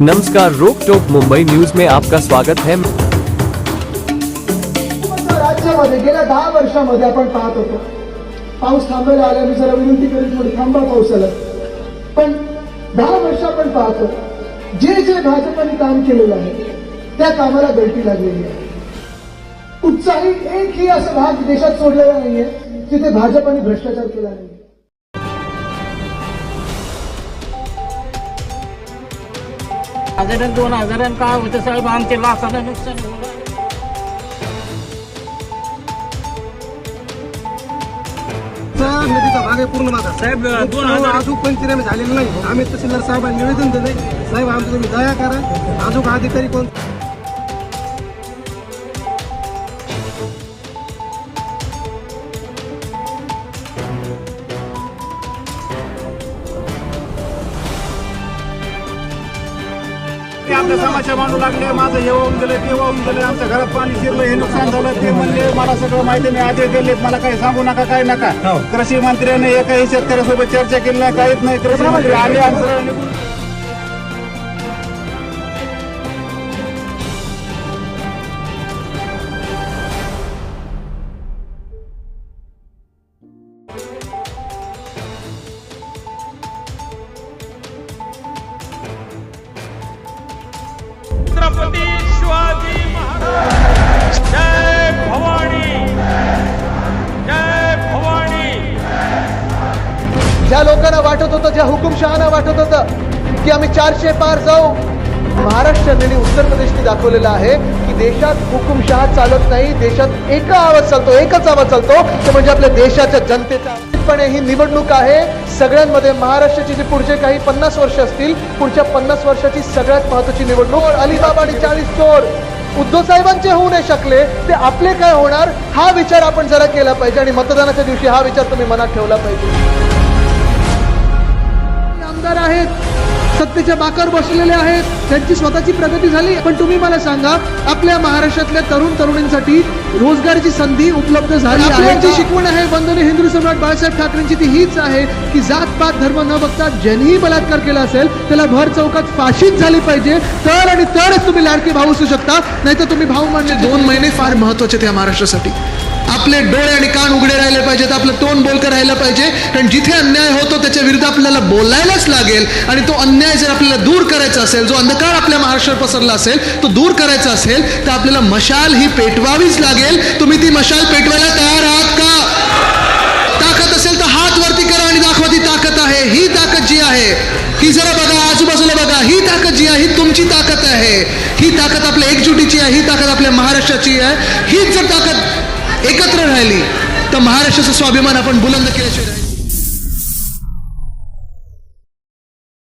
नमस्कार, रोक टोक मुंबई न्यूज में आपका स्वागत है। राज्यामध्ये गेल्या 10 वर्षांमध्ये आपण पाहत होतो पाऊस थांबायला आला, मी जरा विनंती करीत थोडी थांबा पावसाला, पण 10 वर्ष आपण पाहतो जे जे भाजपने काम केलेलं आहे त्या कामाला गळती लागलेली आहे। कुठचाही एकही असा भाग देशात सोडलेला नाहीये जिथे भाजपने भ्रष्टाचार केला नाही। हजारां 2000 काय होतं साहेब, आमचे लाखाला नुकसान होणार। नदीचा भाग आहे पूर्ण माझा साहेब अजून पंचनामे झालेले नाही। आम्ही तहसीलदार साहेबांना निवेदन दिले, साहेब आमचं तुम्ही दया करा, अजून अधिकारी कोण आपल्या समस्या मांडू लागले। माझं हे वाहून गेलं, ते वाहून गेलं, आमच्या घरात पाणी शिरलं, हे नुकसान झालं, ते म्हणले मला सगळं माहिती, मी आदेश दिले, मला काही सांगू नका, काय नका। कृषी मंत्र्याने एकाही शेतकऱ्यासोबत चर्चा केली नाही, काहीच नाही। कृषी मंत्री आले आणि सरळ निघून छत्रपती शिवाजी महाराज, जय भवानी, जय भवानी। ज्या लोकांना वाटत होतं, ज्या हुकुमशहांना वाटत होतं की आम्ही 400 पार जाऊ, महाराष्ट्र आणि उत्तर प्रदेशने दाखवलेलं आहे की देशात हुकुमशहा चालत नाही, देशात एकच आवाज चालतो, तो म्हणजे आपल्या देशाच्या जनतेचा। पण ही निवडणूक आहे सगळ्यांमध्ये, महाराष्ट्राची जी पुढचे काही 50 वर्ष असतील, पुढच्या 50 वर्षाची सगळ्यात महत्त्वाची निवडणूक। अलिबाग आणि 40 चोर उद्धव साहेबांचे होऊ नाही शकले, ते आपले काय होणार हा विचार आपण जरा केला पाहिजे, आणि मतदानाच्या दिवशी हा विचार तुम्ही मनात ठेवला पाहिजे। आमदार आहेत, सत्तेच्या बाकावर बसलेले आहेत, त्यांची स्वतःची प्रगती झाली, पण तुम्ही मला सांगा आपल्या महाराष्ट्रातल्या तरुण तरुणींसाठी रोजगाराची संधी उपलब्ध झाली आहे? आपल्याची शिकवण आहे वंदनीय हिंदू सम्राट बाळासाहेब ठाकरेंची, ती हीच आहे की जात पात धर्म न बघता ज्यांनीही बलात्कार केला असेल त्याला भर चौकात फाशीच झाली पाहिजे, तर आणि तरच तुम्ही लाडके भाऊ असू शकता, नाहीतर तुम्ही भाऊ मानले। 2 महिने फार महत्वाचे त्या महाराष्ट्रासाठी। आपले डोळे आणि कान उघडे राहिले पाहिजेत, आपलं तोंड बोलकर राहिलं पाहिजे, कारण जिथे अन्याय होतो त्याच्या विरुद्ध आपल्याला बोलायलाच लागेल, आणि तो अन्याय जर आपल्याला दूर करायचा असेल, जो अंधकार आपल्या महाराष्ट्रात पसरला असेल तो दूर करायचा असेल, तर आपल्याला मशाल ही पेटवावीच लागेल। तुम्ही ती मशाल पेटवायला तयार आहात का? ताकद असेल तर हात वरती करा आणि दाखवा ती ताकद आहे। ही ताकद जी आहे ही जरा बघा, आजूबाजूला बघा, ही ताकद जी आहे ही तुमची ताकद आहे, ही ताकद आपल्या एकजुटीची आहे, ही ताकद आपल्या महाराष्ट्राची आहे। हीच जर ताकद एकत्र राहिली तर महाराष्ट्राचा स्वाभिमान आपण बुलंद केल्याशिवाय